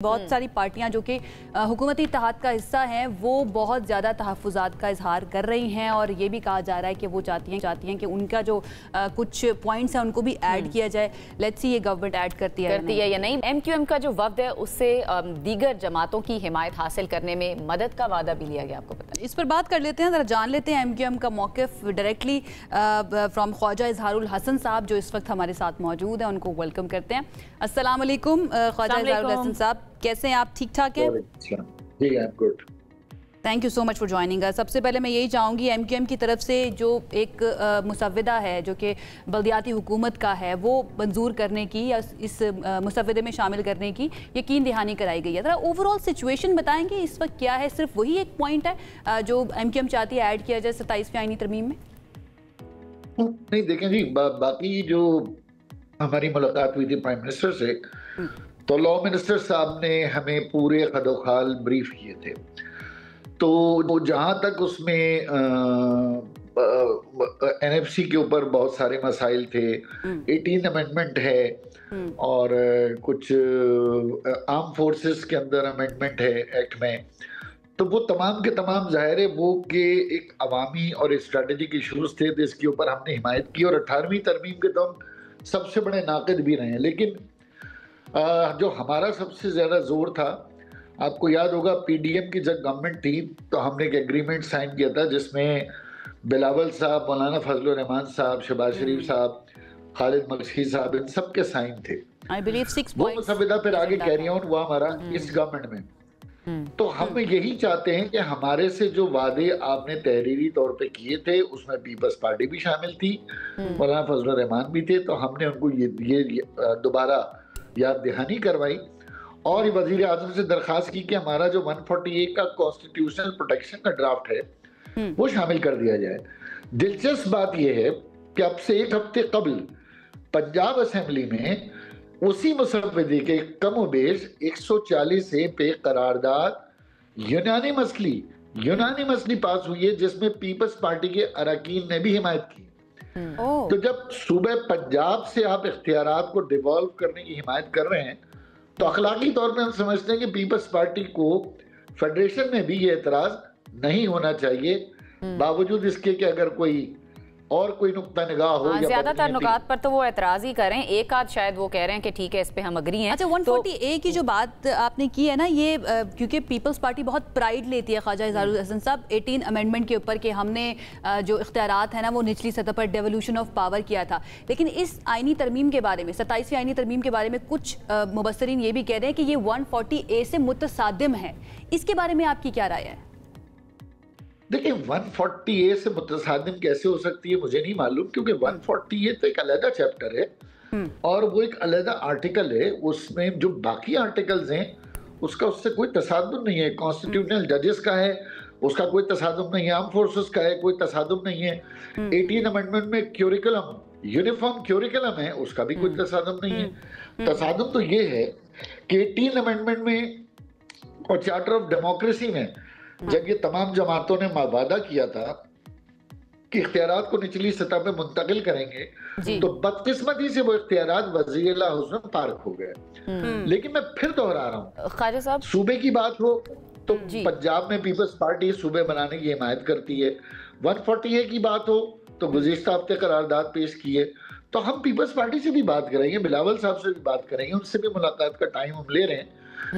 बहुत सारी पार्टियां जो कि हुकूमती इत्तेहाद का हिस्सा हैं वो बहुत ज़्यादा तहफ़्फ़ुज़ात का इजहार कर रही हैं और ये भी कहा जा रहा है कि वो चाहती हैं कि उनका जो कुछ पॉइंट्स हैं उनको भी ऐड किया जाए। लेट्स सी ये गवर्नमेंट ऐड करती है या नहीं। MQM का जो वफ़द है उससे दीगर जमातों की हिमायत हासिल करने में मदद का वादा भी लिया गया, आपको पता है। इस पर बात कर लेते हैं, ज़रा जान लेते हैं MQM का मौक़िफ़ डायरेक्टली फ्राम ख्वाजा इजहारुल हसन साहब जो इस वक्त हमारे साथ मौजूद हैं, उनको वेलकम करते हैं। अस्सलाम वालेकुम ख्वाजा इजहारुल हसन साहब, कैसे हैं आप? ठीक ठाक हैं? जी, I am good. Thank you so much for joining us. सबसे पहले मैं यही चाहूँगी MQM की तरफ से जो एक मुसव्वदा है जो कि बल्दियाती हुकूमत का है वो मंजूर करने की या इस मुसव्वदे में शामिल करने की यकीन दहानी कराई गई है। ज़रा ओवरऑल सिचुएशन बताएंगे इस वक्त क्या है? सिर्फ वही एक पॉइंट है जो MQM चाहती है ऐड किया जाए 27वीं आईनी तरमीम में? नहीं देखें जी, बाकी जो हमारी मुलाकात हुई थी प्राइम मिनिस्टर से, तो लॉ मिनिस्टर साहब ने हमें पूरे खदोखाल ब्रीफ किए थे। तो जहाँ तक उसमें NFC के ऊपर बहुत सारे मसाइल थे, 18 अमेंडमेंट है और कुछ आर्म फोर्सेस के अंदर अमेंडमेंट है एक्ट में, तो वो तमाम के तमाम ज़ाहिर है वो के एक अवामी और स्ट्रेटेजिक इशूज़ थे, तो इसके ऊपर हमने हिमायत की और 18वीं तरमीम के तो हम सबसे बड़े नाक़िद भी रहे हैं। लेकिन जो हमारा सबसे ज़्यादा जोर था, आपको याद होगा PDM की जब गवर्नमेंट थी तो हमने एक एग्रीमेंट साइन किया था जिसमें बिलावल साहब, मौलाना फजलुर रहमान साहब, शहबाज शरीफ साहब, खालिद मलकी साहब, इन सब के साइन थे। I believe 6 वो मुसव्वदा फिर आगे कैरी ऑन हुआ हमारा इस गवर्नमेंट में। तो हम यही चाहते हैं कि हमारे से जो वादे आपने तहरीरी तौर पे किए थे उसमें पीपल्स पार्टी भी शामिल थी, मौलाना फजलुर रहमान भी थे, तो हमने उनको ये दोबारा याद दहानी करवाई और वजीर आजम से दरखास्त की कि हमारा जो 148 का कॉन्स्टिट्यूशनल प्रोटेक्शन का ड्राफ्ट है वो शामिल कर दिया जाए। दिलचस्प बात यह है कि अब से एक हफ्ते कबल पंजाब असेंबली में उसी मुसव्वदे के कम बेश 140 ए पे करारदाद यूनानिमसली पास हुई है जिसमें पीपल्स पार्टी के अरकान ने भी हिमायत की। तो जब सूबे पंजाब से आप इख्तियारात को डिवॉल्व करने की हिमायत कर रहे हैं तो अखलाकी तौर पे हम समझते हैं कि पीपल्स पार्टी को फेडरेशन में भी ये एतराज नहीं होना चाहिए, बावजूद इसके कि अगर कोई और कोई नुक्ता निगाह हो। ज्यादातर नुकात पर तो वो एतराज ही करें, एक आध शायद वो कह रहे हैं कि ठीक है इस पे हम अग्री हैं। अच्छा, 140A की जो बात आपने की है ना, ये क्योंकि पीपल्स पार्टी बहुत प्राइड लेती है ख्वाजा इजहारुल हसन साहब 18 अमेंडमेंट के ऊपर कि हमने जो इख्तियारात है ना वो निचली सतह पर डेवोल्यूशन ऑफ पावर किया था। लेकिन इस आईनी तरमीम के बारे में, 27वीं आईनी तरमीम के बारे में कुछ मुबस्सरीन ये भी कह रहे हैं कि ये 140A से मुतसादिम है। इसके बारे में आपकी क्या राय है? देखिए, 140A से मुतसादिम कैसे हो सकती है मुझे नहीं मालूम, क्योंकि 140A तो एक अलग चैप्टर है और वो एक अलग आर्टिकल है। उसमें जो बाकी आर्टिकल्स हैं उसका उससे कोई तसादुम नहीं है। कॉन्स्टिट्यूशनल जजेस का है, उसका कोई तसादुम नहीं है। आर्म फोर्सेस का है, कोई तसादुम नहीं है। 18 अमेंडमेंट में क्यूरिकुलम, यूनिफॉर्म क्यूरिकुलम है, उसका भी कोई तसादुम नहीं है। तसादुम तो ये है कि 18 अमेंडमेंट में और चार्टर ऑफ डेमोक्रेसी में जब ये तमाम जमातों ने वादा किया था कि इख्तियारात को निचली सतह पे मुंतकिल करेंगे, तो बदकिस्मती से वो इख्तियारात वज़ीर-ए-आला हाउस में पार्क हो गए। लेकिन मैं फिर दोहरा रहा हूँ, ख्वाजा साहब, सूबे की बात हो तो पंजाब में पीपल्स पार्टी सूबे बनाने की हिमायत करती है। 140A की बात हो तो गुज़िश्ता हफ्ते करारदाद पेश की है, तो हम पीपल्स पार्टी से भी बात करेंगे, बिलावल साहब से भी बात करेंगे, उनसे भी मुलाकात का टाइम हम ले रहे हैं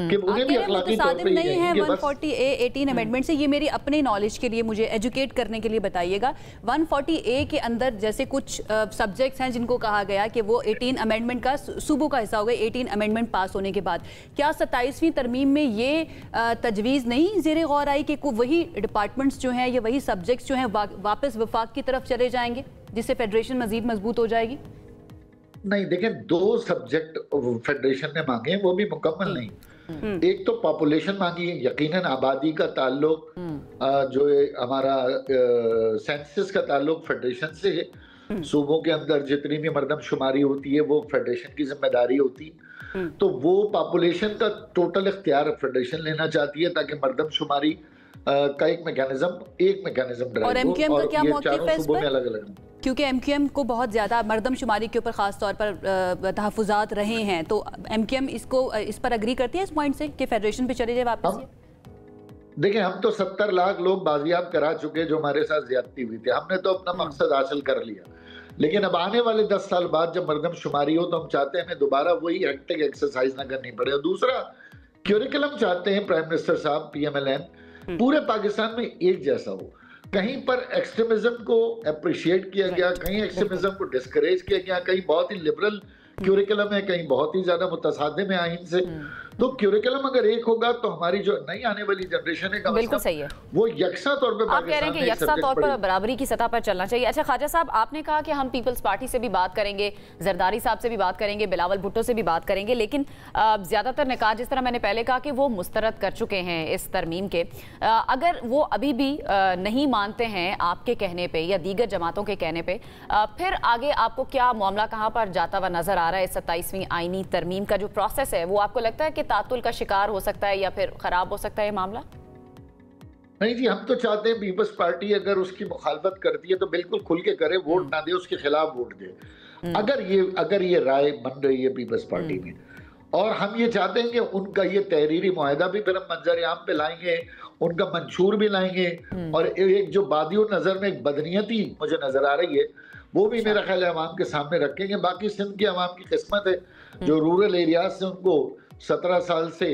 कि उन्हें भी अखलाकी तौर पे नहीं है 140A 18 अमेंडमेंट से। ये मेरी अपने नॉलेज के लिए, मुझे एजुकेट करने के लिए बताइएगा। 140A के अंदर जैसे कुछ सब्जेक्ट्स हैं जिनको कहा गया कि वो 18 अमेंडमेंट का सूबों का हिस्सा हो गए 18 अमेंडमेंट पास होने के बाद। क्या 27वीं तरमीम में ये तजवीज़ नहीं ज़ेरे गौर आई कि वही डिपार्टमेंट्स जो हैं या वही सब्जेक्ट्स जो हैं वापस वफाक की तरफ चले जाएंगे जिससे फेडरेशन मजीद मजबूत हो जाएगी? नहीं, देखें, 2 सब्जेक्ट फेडरेशन ने मांगे हैं, वो भी मुकम्मल नहीं। एक तो पॉपुलेशन मांगी है, यकीनन आबादी का ताल्लुक जो हमारा सेंसस का ताल्लुक फेडरेशन से है। सूबों के अंदर जितनी भी मर्दमशुमारी होती है वो फेडरेशन की जिम्मेदारी होती है, तो वो पॉपुलेशन का टोटल इख्तियार फेडरेशन लेना चाहती है ताकि मर्दमशुमारी का एक मैकेनिज्म ड्राइव हो। और MQM का क्या मौक़िफ़ है इस पर? अलग अलग क्योंकि एमक्यूएम को बहुत ज़्यादा मरदमशुमारी के ऊपर ख़ास तौर पर तहफ़्फ़ुज़ात रहे हैं, तो एमक्यूएम इस पर अग्री करती है इस पॉइंट से कि फेडरेशन पे चले जाए वापस? देखिए, हम तो 70 लाख लोग बाजियाब करा चुके जो हमारे साथ ज्यादती हुई थी, हमने तो अपना मकसद हासिल कर लिया। लेकिन अब आने वाले 10 साल बाद जब मरदमशुमारी हो तो हम चाहते हैं हमें दोबारा वही हेक्टिक एक्सरसाइज ना करनी पड़े। और दूसरा क्यूरिकुलम चाहते हैं प्राइम मिनिस्टर साहब, PMLN पूरे पाकिस्तान में एक जैसा हो। कहीं पर एक्सट्रीमिज्म को अप्रिशिएट किया गया, कहीं एक्सट्रीमिज्म को डिस्करेज किया गया, कहीं बहुत ही लिबरल क्यूरिकुलम है, कहीं बहुत ही ज्यादा मुतसादिम है आइन से। तो क्यूरिकुलम अगर एक होगा तो हमारी जो नई आने वाली जनरेशन है बिल्कुल सही है, वो यकसा तौर पे आप कह रहे हैं कि यकसा तौर पर बराबरी की सतह पर चलना चाहिए। अच्छा ख्वाजा साहब, आपने कहा कि हम पीपल्स पार्टी से भी बात करेंगे, जरदारी साहब से भी बात करेंगे, बिलावल भुट्टो से भी बात करेंगे, लेकिन ज्यादातर निकात जिस तरह मैंने पहले कहा कि वो मुस्तरद कर चुके हैं इस तरमीम के। अगर वो अभी भी नहीं मानते हैं आपके कहने पे या दीगर जमातों के कहने पे, फिर आगे आपको क्या मामला कहाँ पर जाता हुआ नजर आ रहा है? इस 27वीं आईनी तरमीम का जो प्रोसेस है वो आपको लगता है कि तातुल का शिकार हो सकता है या फिर खराब हो सकता है ये मामला? नहीं जी, हम तो चाहते हैं पीपल्स पार्टी अगर उसकी मुखालफत करती है तो बिल्कुल खुल के करे, वोट ना दे, उसके खिलाफ वोट दे। अगर ये राय बन रही है पीपल्स पार्टी में, और हम ये चाहते हैं कि उनका ये तहरीरी मुआहदा भी फिर हम मंजर आम पे लाएंगे, उनका मंशूर भी लाएंगे, और एक जो बादियों नजर में एक बदनीयती मुझे नजर आ रही है वो भी मेरा ख्याल है अवाम के सामने रखेंगे। बाकी सिंध की अवाम की किस्मत है, जो रूरल एरियाज से उनको 17 साल से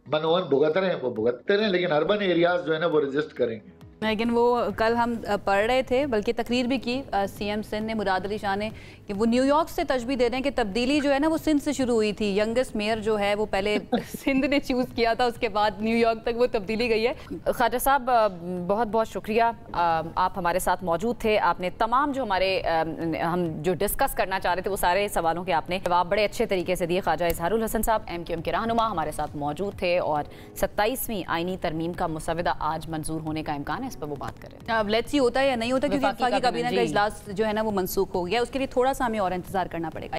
मनोवन भुगत रहे हैं वो भुगतते रहे, लेकिन अर्बन एरियाज जो है ना वो रजिस्ट करेंगे। लेकिन वो कल हम पढ़ रहे थे, बल्कि तकरीर भी की सीएम सिंध ने, मुराद अली शाह ने, कि वो न्यूयॉर्क से तजबीह दे रहे हैं कि तब्दीली जो है ना वो सिंध से शुरू हुई थी। यंगेस्ट मेयर जो है वो पहले सिंध ने चूज़ किया था, उसके बाद न्यूयॉर्क तक वो तब्दीली गई है। ख्वाजा साहब बहुत बहुत शुक्रिया, आप हमारे साथ मौजूद थे। आपने तमाम जो हम जो डिस्कस करना चाह रहे थे वो सारे सवालों के आपने जवाब बड़े अच्छे तरीके से दिए। ख्वाजा इजहारुल हसन साहब MQM के रहनुमा हमारे साथ मौजूद थे, और 27वीं आईनी तरमीम का मुसवदा आज मंजूर होने का इम्कान है, इस पर वो बात कर रहे थे। अब लेट्स सी होता है या नहीं होता, क्योंकि वफाकी काबीना का इजलास जो है ना वो मनसूख हो गया, उसके लिए थोड़ा सा हमें और इंतजार करना पड़ेगा।